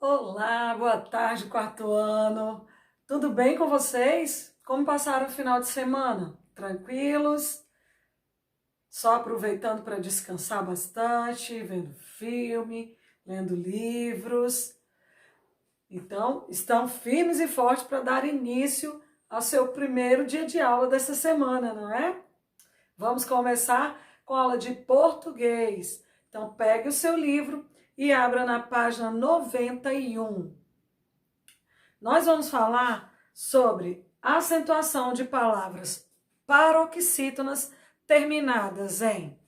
Olá, boa tarde, quarto ano. Tudo bem com vocês? Como passaram o final de semana? Tranquilos? Só aproveitando para descansar bastante, vendo filme, lendo livros. Então, estão firmes e fortes para dar início ao seu primeiro dia de aula dessa semana, não é? Vamos começar com a aula de português. Então, pegue o seu livro e abra na página 91. Nós vamos falar sobre a acentuação de palavras paroxítonas terminadas em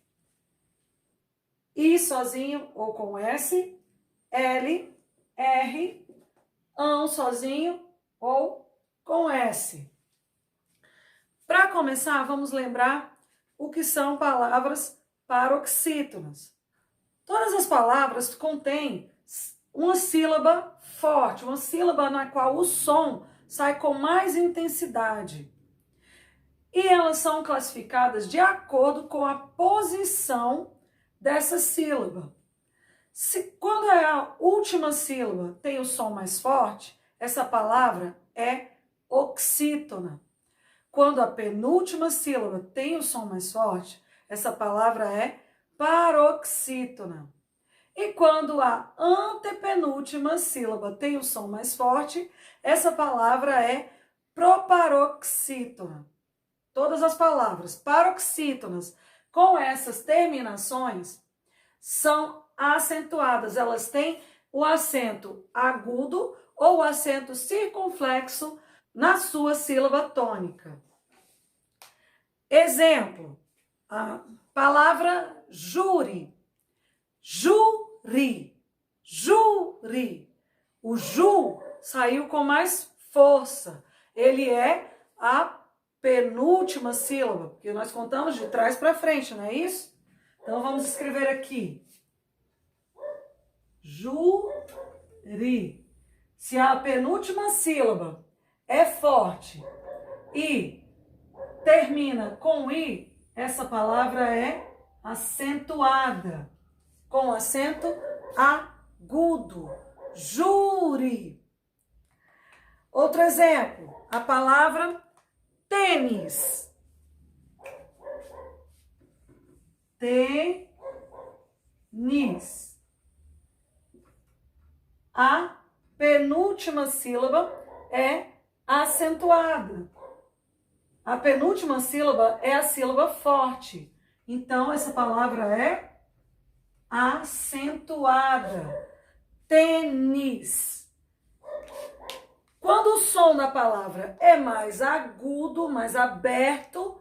I sozinho ou com S, L, R, ão sozinho ou com S. Para começar, vamos lembrar o que são palavras paroxítonas. Todas as palavras contêm uma sílaba forte, uma sílaba na qual o som sai com mais intensidade. E elas são classificadas de acordo com a posição dessa sílaba. Quando a última sílaba tem o som mais forte, essa palavra é oxítona. Quando a penúltima sílaba tem o som mais forte, essa palavra é paroxítona. E quando a antepenúltima sílaba tem o som mais forte, essa palavra é proparoxítona. Todas as palavras paroxítonas com essas terminações são acentuadas. Elas têm o acento agudo ou o acento circunflexo na sua sílaba tônica. Exemplo, a palavra júri. Júri, júri. O ju saiu com mais força. Ele é a penúltima sílaba, porque nós contamos de trás para frente, não é isso? Então vamos escrever aqui. Júri. Se a penúltima sílaba é forte e termina com i, essa palavra é acentuada, com acento agudo. Júri. Outro exemplo, a palavra tênis. Tênis. A penúltima sílaba é acentuada. A penúltima sílaba é a sílaba forte. Então, essa palavra é acentuada. Tênis. Quando o som da palavra é mais agudo, mais aberto,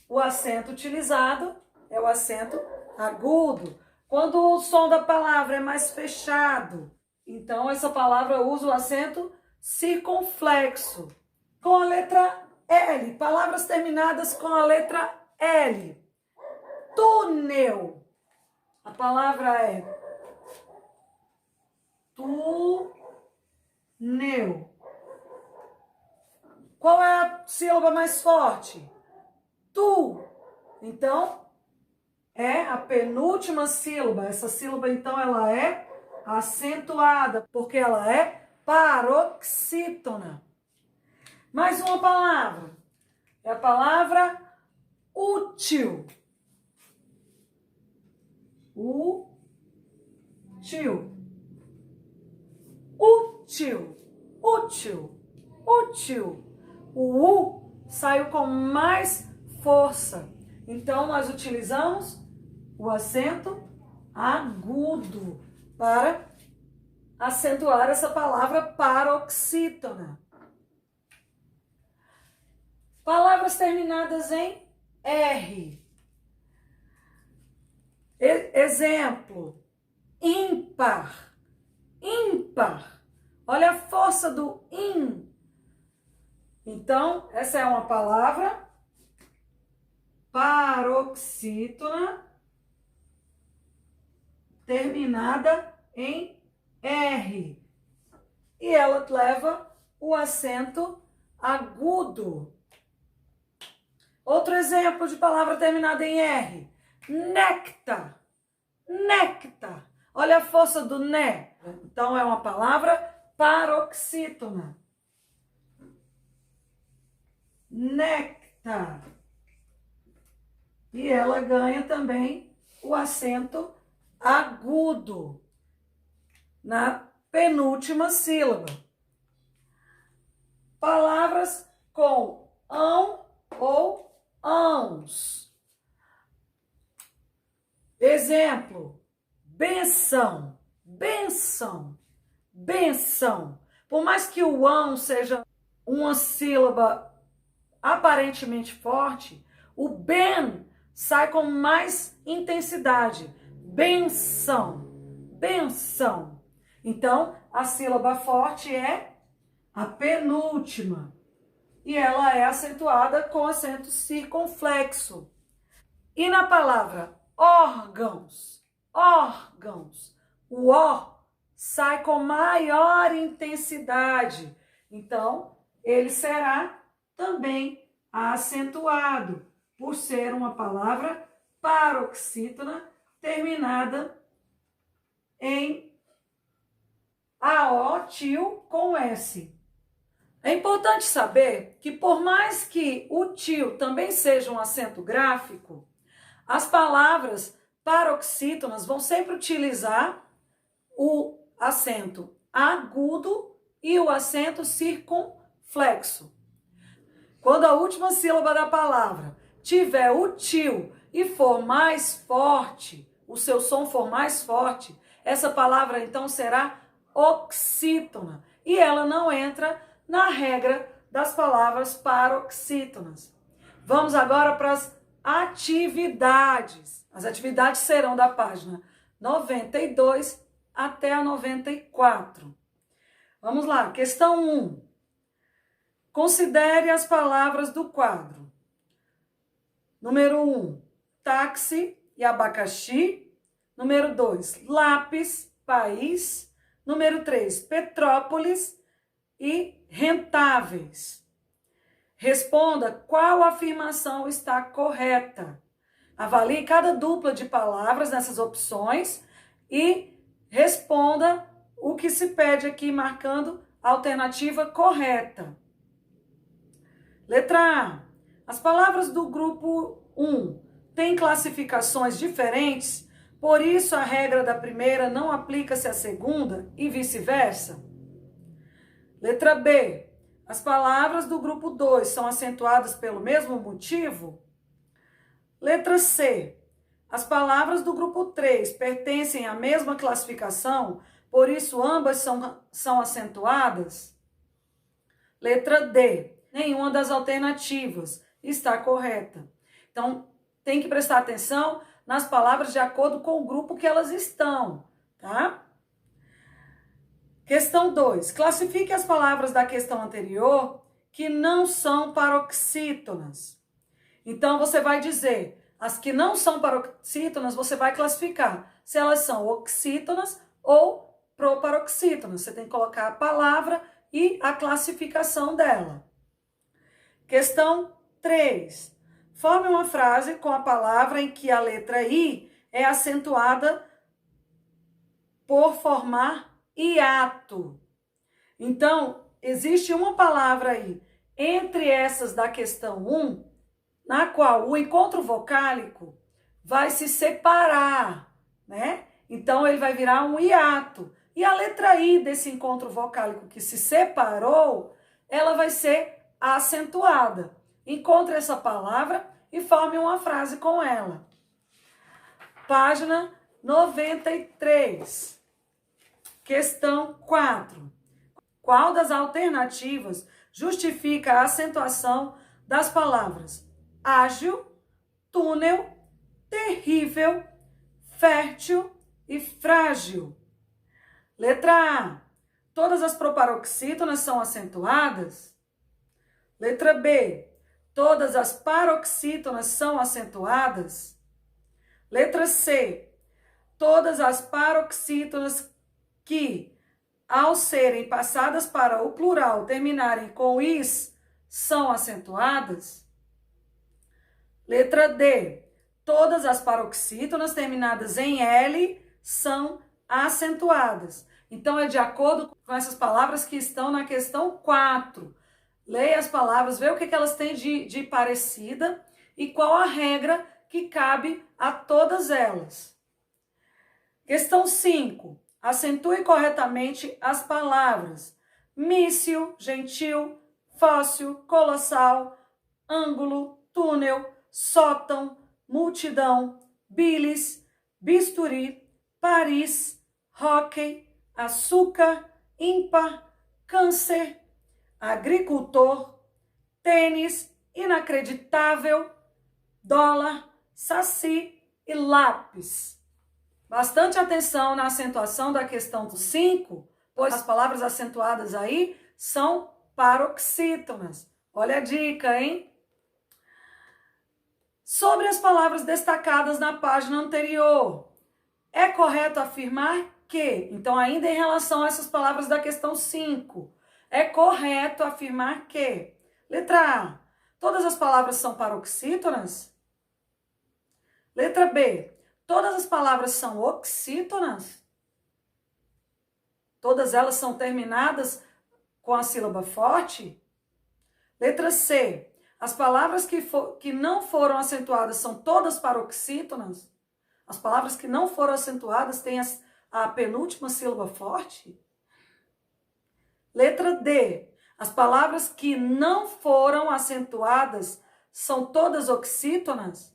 o acento utilizado é o acento agudo. Quando o som da palavra é mais fechado, então essa palavra usa o acento circunflexo. Com a letra L, palavras terminadas com a letra L. Túnel. A palavra é túnel. Qual é a sílaba mais forte? Tu. Então, é a penúltima sílaba. Essa sílaba, então, ela é acentuada, porque ela é paroxítona. Mais uma palavra. É a palavra útil. Útil. Útil. Útil. Útil. O U saiu com mais força. Então, nós utilizamos o acento agudo para acentuar essa palavra paroxítona. Palavras terminadas em R. Exemplo, ímpar. Ímpar. Olha a força do in. Então, essa é uma palavra paroxítona terminada em R. E ela leva o acento agudo. Outro exemplo de palavra terminada em R. Néctar. Néctar. Olha a força do né. Então, é uma palavra paroxítona. Néctar. E ela ganha também o acento agudo na penúltima sílaba. Palavras com ão ou ãos. Exemplo: benção, benção, benção. Por mais que o ão seja uma sílaba aparentemente forte, o ben sai com mais intensidade. Benção, benção. Então, a sílaba forte é a penúltima. E ela é acentuada com acento circunflexo. E na palavra órgãos, órgãos, o ó sai com maior intensidade. Então, ele será também acentuado, por ser uma palavra paroxítona terminada em AO tio com S. É importante saber que, por mais que o tio também seja um acento gráfico, as palavras paroxítonas vão sempre utilizar o acento agudo e o acento circunflexo. Quando a última sílaba da palavra tiver o tio e for mais forte, o seu som for mais forte, essa palavra então será oxítona e ela não entra na regra das palavras paroxítonas. Vamos agora para as atividades. As atividades serão da página 92 até a 94. Vamos lá, questão 1. Considere as palavras do quadro. Número 1, táxi e abacaxi. Número 2, lápis, país. Número 3, Petrópolis e rentáveis. Responda qual afirmação está correta. Avalie cada dupla de palavras nessas opções e responda o que se pede aqui, marcando a alternativa correta. Letra A. As palavras do grupo 1 têm classificações diferentes, por isso a regra da primeira não aplica-se à segunda e vice-versa. Letra B. As palavras do grupo 2 são acentuadas pelo mesmo motivo? Letra C. As palavras do grupo 3 pertencem à mesma classificação, por isso ambas são acentuadas? Letra D. Nenhuma das alternativas está correta. Então, tem que prestar atenção nas palavras de acordo com o grupo que elas estão, tá? Questão 2. Classifique as palavras da questão anterior que não são paroxítonas. Então, você vai dizer, as que não são paroxítonas, você vai classificar se elas são oxítonas ou proparoxítonas. Você tem que colocar a palavra e a classificação dela. Questão 3. Forme uma frase com a palavra em que a letra I é acentuada por formar hiato. Então, existe uma palavra aí entre essas da questão 1, na qual o encontro vocálico vai se separar, né? Então, ele vai virar um hiato. E a letra I desse encontro vocálico que se separou, ela vai ser acentuada. Encontre essa palavra e forme uma frase com ela. Página 93. Questão 4. Qual das alternativas justifica a acentuação das palavras ágil, túnel, terrível, fértil e frágil? Letra A. Todas as proparoxítonas são acentuadas? Letra B. Todas as paroxítonas são acentuadas? Letra C. Todas as paroxítonas que, ao serem passadas para o plural, terminarem com is, são acentuadas? Letra D. Todas as paroxítonas terminadas em L são acentuadas. Então, é de acordo com essas palavras que estão na questão 4. Leia as palavras, vê o que elas têm de parecida e qual a regra que cabe a todas elas. Questão 5. Acentue corretamente as palavras míssil, gentil, fóssil, colossal, ângulo, túnel, sótão, multidão, bilis, bisturi, Paris, hóquei, açúcar, ímpar, câncer, agricultor, tênis, inacreditável, dólar, saci e lápis. Bastante atenção na acentuação da questão 5, pois as palavras acentuadas aí são paroxítonas. Olha a dica, hein? Sobre as palavras destacadas na página anterior, é correto afirmar que, então ainda em relação a essas palavras da questão 5, é correto afirmar que, letra A, todas as palavras são paroxítonas? Letra B, todas as palavras são oxítonas? Todas elas são terminadas com a sílaba forte? Letra C, as palavras que não foram acentuadas são todas paroxítonas? As palavras que não foram acentuadas têm a penúltima sílaba forte? Letra D, as palavras que não foram acentuadas são todas oxítonas?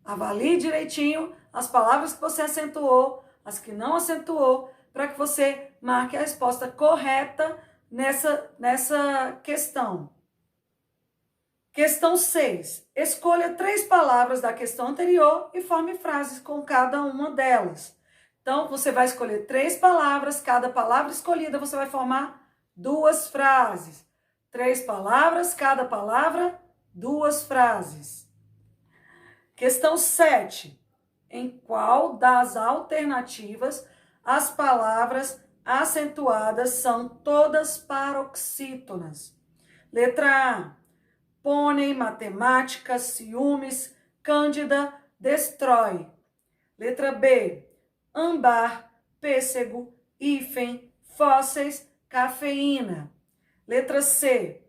Avalie direitinho as palavras que você acentuou, as que não acentuou, para que você marque a resposta correta nessa questão. Questão 6. Escolha 3 palavras da questão anterior e forme frases com cada uma delas. Então, você vai escolher 3 palavras, cada palavra escolhida você vai formar 2 frases. 3 palavras, cada palavra, 2 frases. Questão 7. Em qual das alternativas as palavras acentuadas são todas paroxítonas? Letra A. Pônei, matemática, ciúmes, cândida, destrói. Letra B. Âmbar, pêssego, hífen, fósseis, cafeína. Letra C.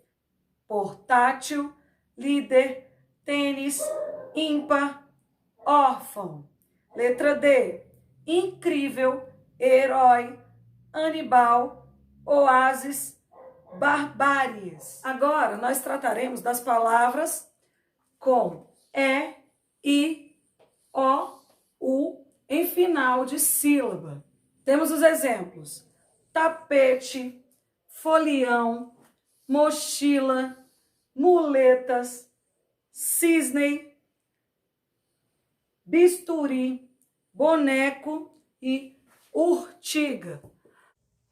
Portátil, líder, tênis, ímpar, órfão. Letra D. Incrível, herói, Anibal, oásis, barbáries. Agora, nós trataremos das palavras com E, I, O, U em final de sílaba. Temos os exemplos: tapete, folião, mochila, muletas, cisne, bisturi, boneco e urtiga.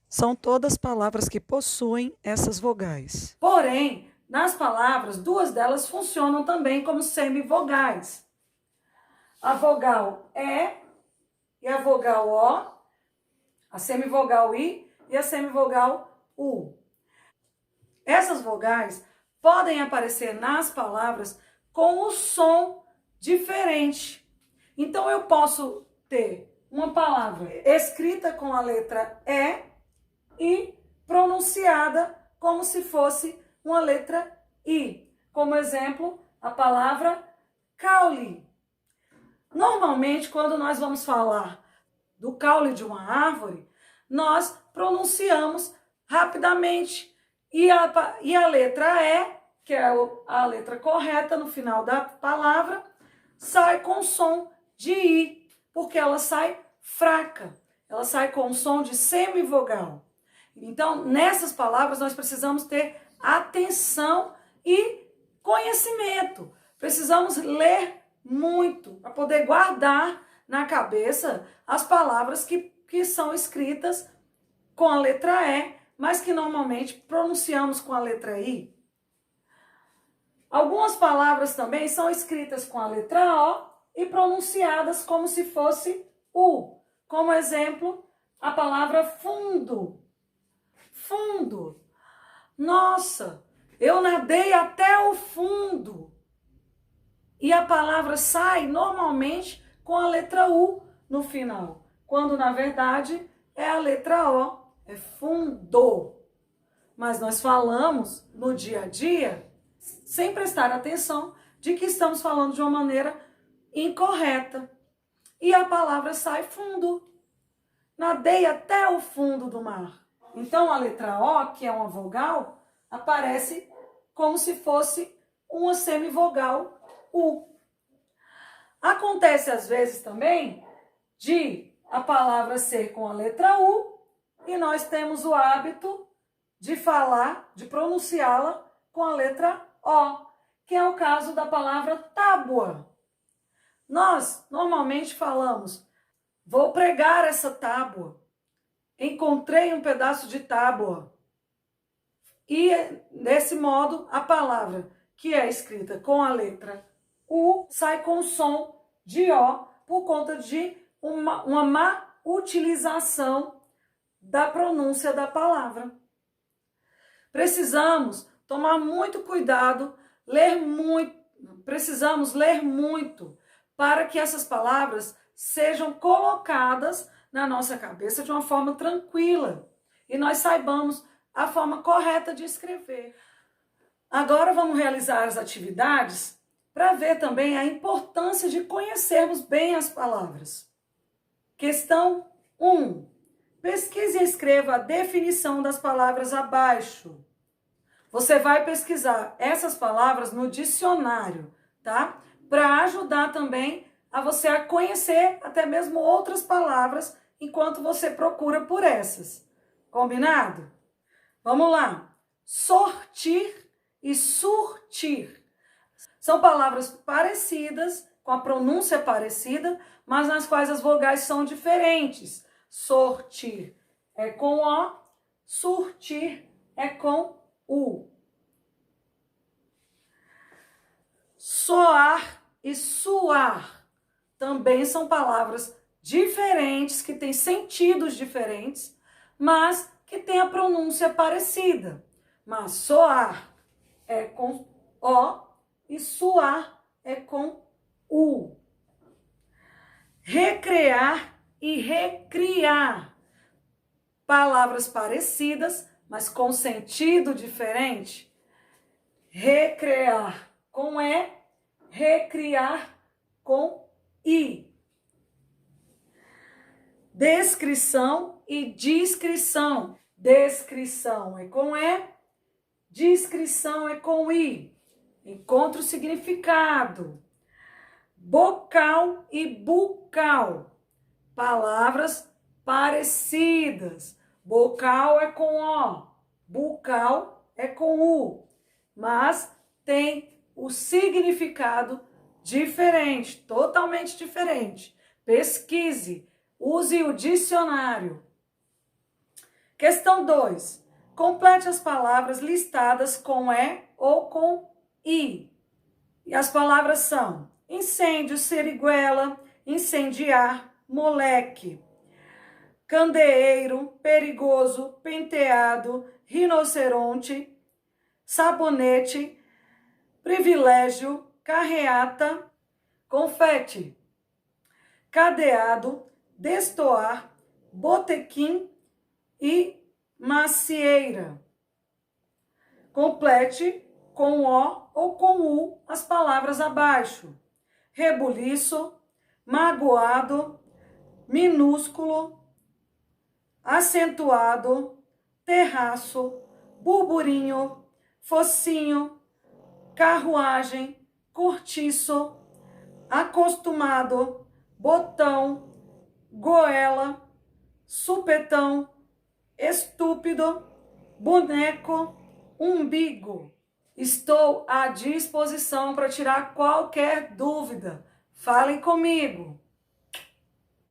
São todas palavras que possuem essas vogais. Porém, nas palavras, 2 delas funcionam também como semivogais. A vogal E e a vogal O, a semivogal I e a semivogal U. Essas vogais podem aparecer nas palavras com o som diferente. Então, eu posso ter uma palavra escrita com a letra E e pronunciada como se fosse uma letra I. Como exemplo, a palavra caule. Normalmente, quando nós vamos falar do caule de uma árvore, nós pronunciamos rapidamente. E a letra E, que é a letra correta no final da palavra, sai com som de I, porque ela sai fraca. Ela sai com som de semivogal. Então, nessas palavras, nós precisamos ter atenção e conhecimento. Precisamos ler muito para poder guardar na cabeça as palavras que são escritas com a letra E, mas que normalmente pronunciamos com a letra I. Algumas palavras também são escritas com a letra O e pronunciadas como se fosse U. Como exemplo, a palavra fundo. Fundo. Nossa, eu nadei até o fundo. E a palavra sai normalmente com a letra U no final, quando na verdade é a letra O, é fundo. Mas nós falamos no dia a dia, sem prestar atenção, de que estamos falando de uma maneira incorreta. E a palavra sai fundo. Nadei até o fundo do mar. Então a letra O, que é uma vogal, aparece como se fosse uma semivogal U. Acontece às vezes também de a palavra ser com a letra U e nós temos o hábito de falar, de pronunciá-la com a letra O, que é o caso da palavra tábua. Nós normalmente falamos, vou pregar essa tábua, encontrei um pedaço de tábua. E desse modo, a palavra que é escrita com a letra U sai com o som de O por conta de uma má utilização da pronúncia da palavra. Precisamos tomar muito cuidado, precisamos ler muito para que essas palavras sejam colocadas na nossa cabeça de uma forma tranquila e nós saibamos a forma correta de escrever. Agora vamos realizar as atividades para ver também a importância de conhecermos bem as palavras. Questão 1. Pesquise e escreva a definição das palavras abaixo. Você vai pesquisar essas palavras no dicionário, tá? Para ajudar também a você a conhecer até mesmo outras palavras enquanto você procura por essas. Combinado? Vamos lá. Sortir e surtir. São palavras parecidas, com a pronúncia parecida, mas nas quais as vogais são diferentes. Sortir é com O, surtir é com U. Soar e suar também são palavras diferentes, que têm sentidos diferentes, mas que têm a pronúncia parecida. Mas soar é com O e suar é com U. Recrear e recriar. Palavras parecidas, mas com sentido diferente. Recrear com E, recriar com I. Descrição e descrição. Descrição é com E, descrição é com I. Encontre o significado. Bocal e bucal. Palavras parecidas. Bocal é com O, bucal é com U. Mas tem o significado diferente, totalmente diferente. Pesquise, use o dicionário. Questão 2. Complete as palavras listadas com E ou com I. E as palavras são incêndio, seriguela, incendiar, moleque, candeeiro, perigoso, penteado, rinoceronte, sabonete, privilégio, carreata, confete, cadeado, destoar, botequim e macieira. Complete com O ou com U as palavras abaixo. Rebuliço, magoado, minúsculo, acentuado, terraço, burburinho, focinho, carruagem, cortiço, acostumado, botão, goela, supetão, estúpido, boneco, umbigo. Estou à disposição para tirar qualquer dúvida. Falem comigo.